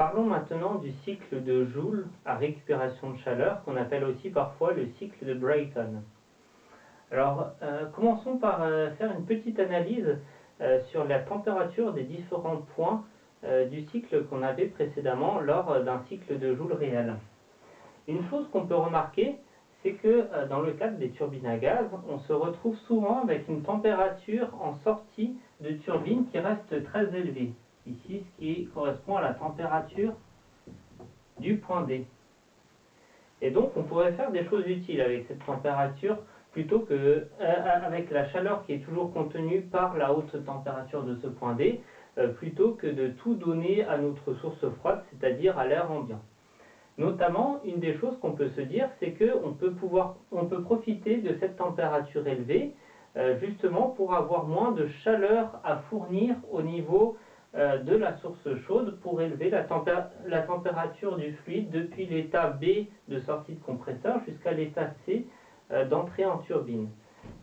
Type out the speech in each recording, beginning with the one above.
Parlons maintenant du cycle de Joule à récupération de chaleur, qu'on appelle aussi parfois le cycle de Brayton. Alors, commençons par faire une petite analyse sur la température des différents points du cycle qu'on avait précédemment lors d'un cycle de Joule réel. Une chose qu'on peut remarquer, c'est que dans le cadre des turbines à gaz, on se retrouve souvent avec une température en sortie de turbine qui reste très élevée. Ici, ce qui correspond à la température du point D. Et donc, on pourrait faire des choses utiles avec cette température plutôt que avec la chaleur qui est toujours contenue par la haute température de ce point D, plutôt que de tout donner à notre source froide, c'est-à-dire à l'air ambiant. Notamment, une des choses qu'on peut se dire, c'est qu'on peut profiter de cette température élevée, justement pour avoir moins de chaleur à fournir au niveau de la source chaude pour élever la température du fluide depuis l'état B de sortie de compresseur jusqu'à l'état C d'entrée en turbine.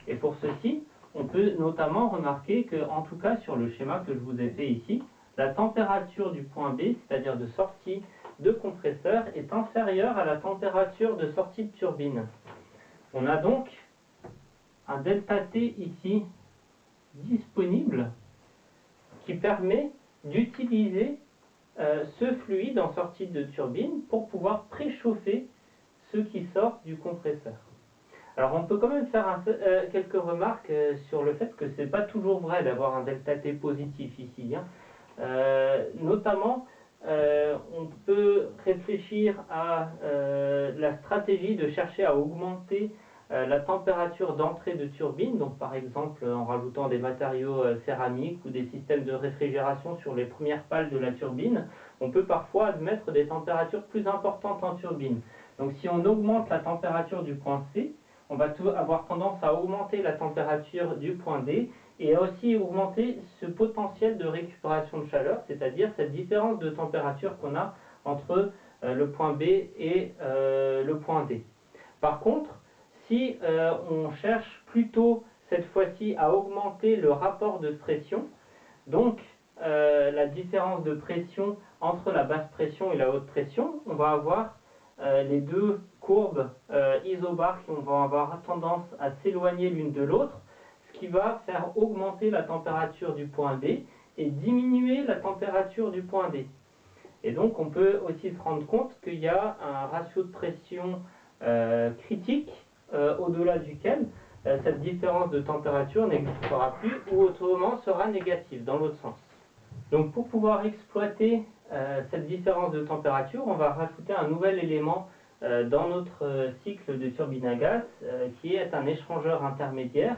Et pour ceci, on peut notamment remarquer que, en tout cas sur le schéma que je vous ai fait ici, la température du point B, c'est-à-dire de sortie de compresseur, est inférieure à la température de sortie de turbine. On a donc un ΔT ici disponible qui permet d'utiliser ce fluide en sortie de turbine pour pouvoir préchauffer ce qui sort du compresseur. Alors on peut quand même faire quelques remarques sur le fait que ce n'est pas toujours vrai d'avoir un ΔT positif ici. Notamment, on peut réfléchir à la stratégie de chercher à augmenter la température d'entrée de turbine, donc par exemple en rajoutant des matériaux céramiques ou des systèmes de réfrigération sur les premières pales de la turbine. On peut parfois admettre des températures plus importantes en turbine. Donc si on augmente la température du point C, on va avoir tendance à augmenter la température du point D et à aussi augmenter ce potentiel de récupération de chaleur, c'est-à-dire cette différence de température qu'on a entre le point B et le point D. Par contre, si on cherche plutôt cette fois-ci à augmenter le rapport de pression, donc la différence de pression entre la basse pression et la haute pression, on va avoir les deux courbes isobars qui vont avoir tendance à s'éloigner l'une de l'autre, ce qui va faire augmenter la température du point B et diminuer la température du point D. Et donc on peut aussi se rendre compte qu'il y a un ratio de pression critique au-delà duquel cette différence de température n'existera plus ou autrement sera négative dans l'autre sens. Donc pour pouvoir exploiter cette différence de température, on va rajouter un nouvel élément dans notre cycle de turbine à gaz qui est un échangeur intermédiaire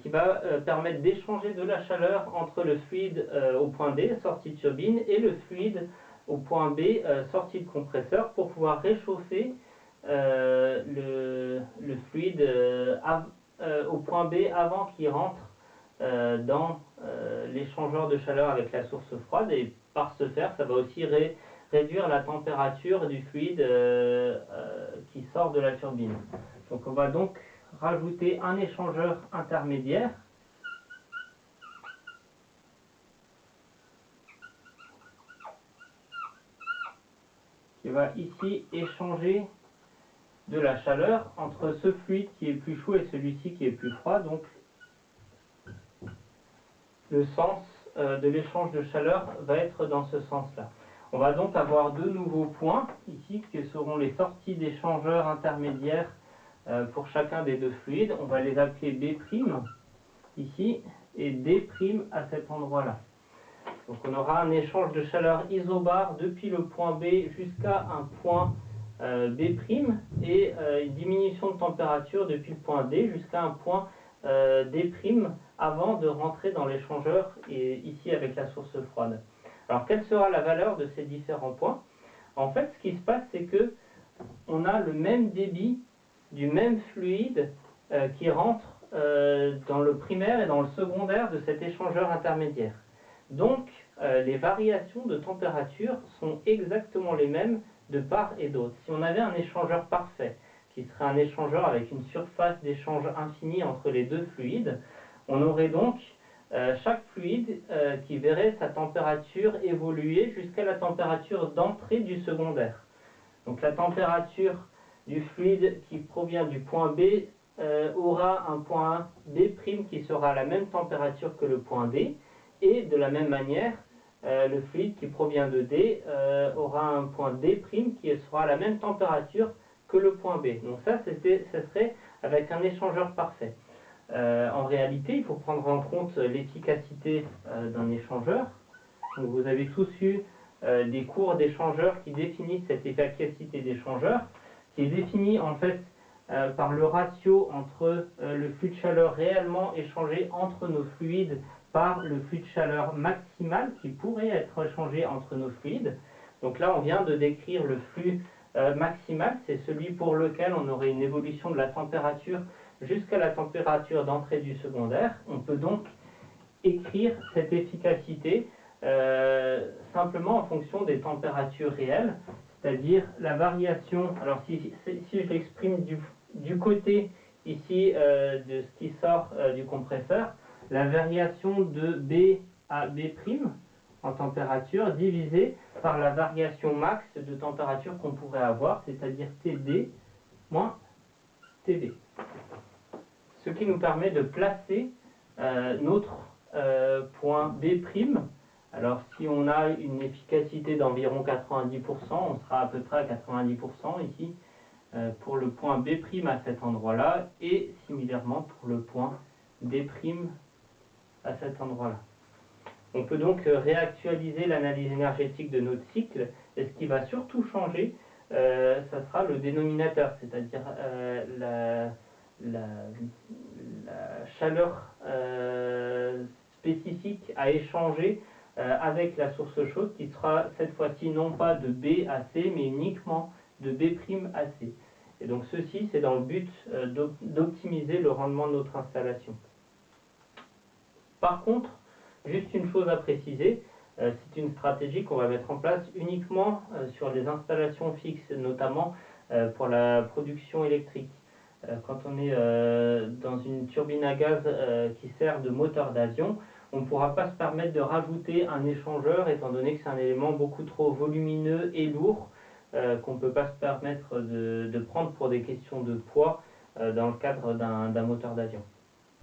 qui va permettre d'échanger de la chaleur entre le fluide au point D, sortie de turbine, et le fluide au point B, sortie de compresseur, pour pouvoir réchauffer le fluide au point B avant qu'il rentre dans l'échangeur de chaleur avec la source froide, et par ce faire, ça va aussi réduire la température du fluide qui sort de la turbine. Donc on va donc rajouter un échangeur intermédiaire qui va ici échanger de la chaleur entre ce fluide qui est plus chaud et celui-ci qui est plus froid. Donc le sens de l'échange de chaleur va être dans ce sens-là. On va donc avoir deux nouveaux points ici qui seront les sorties d'échangeurs intermédiaires pour chacun des deux fluides. On va les appeler B' ici et D' à cet endroit-là. Donc on aura un échange de chaleur isobar depuis le point B jusqu'à un point B' et une diminution de température depuis le point D jusqu'à un point D' avant de rentrer dans l'échangeur et ici avec la source froide. Alors quelle sera la valeur de ces différents points? En fait, ce qui se passe, c'est que on a le même débit du même fluide qui rentre dans le primaire et dans le secondaire de cet échangeur intermédiaire. Donc les variations de température sont exactement les mêmes de part et d'autre. Si on avait un échangeur parfait, qui serait un échangeur avec une surface d'échange infinie entre les deux fluides, on aurait donc chaque fluide qui verrait sa température évoluer jusqu'à la température d'entrée du secondaire. Donc la température du fluide qui provient du point B aura un point B' qui sera à la même température que le point D, et de la même manière, le fluide qui provient de D aura un point D' qui sera à la même température que le point B. Donc ça serait avec un échangeur parfait. En réalité, il faut prendre en compte l'efficacité d'un échangeur. Donc vous avez tous eu des cours d'échangeurs qui définissent cette efficacité d'échangeur, qui est définie en fait par le ratio entre le flux de chaleur réellement échangé entre nos fluides par le flux de chaleur maximal qui pourrait être échangé entre nos fluides. Donc là, on vient de décrire le flux maximal, c'est celui pour lequel on aurait une évolution de la température jusqu'à la température d'entrée du secondaire. On peut donc écrire cette efficacité simplement en fonction des températures réelles, c'est-à-dire la variation. Alors si je l'exprime du côté ici de ce qui sort du compresseur, la variation de B à B' en température divisée par la variation max de température qu'on pourrait avoir, c'est-à-dire TD moins TB. Ce qui nous permet de placer notre point B'. Alors si on a une efficacité d'environ 90%, on sera à peu près à 90% ici pour le point B' à cet endroit-là, et similairement pour le point D' à cet endroit-là. On peut donc réactualiser l'analyse énergétique de notre cycle, et ce qui va surtout changer, ça sera le dénominateur, c'est-à-dire la chaleur spécifique à échanger avec la source chaude, qui sera cette fois-ci non pas de B à C, mais uniquement de B' à C. Et donc ceci, c'est dans le but d'optimiser le rendement de notre installation. Par contre, juste une chose à préciser, c'est une stratégie qu'on va mettre en place uniquement sur les installations fixes, notamment pour la production électrique. Quand on est dans une turbine à gaz qui sert de moteur d'avion, on ne pourra pas se permettre de rajouter un échangeur, étant donné que c'est un élément beaucoup trop volumineux et lourd qu'on ne peut pas se permettre de prendre pour des questions de poids dans le cadre d'un moteur d'avion.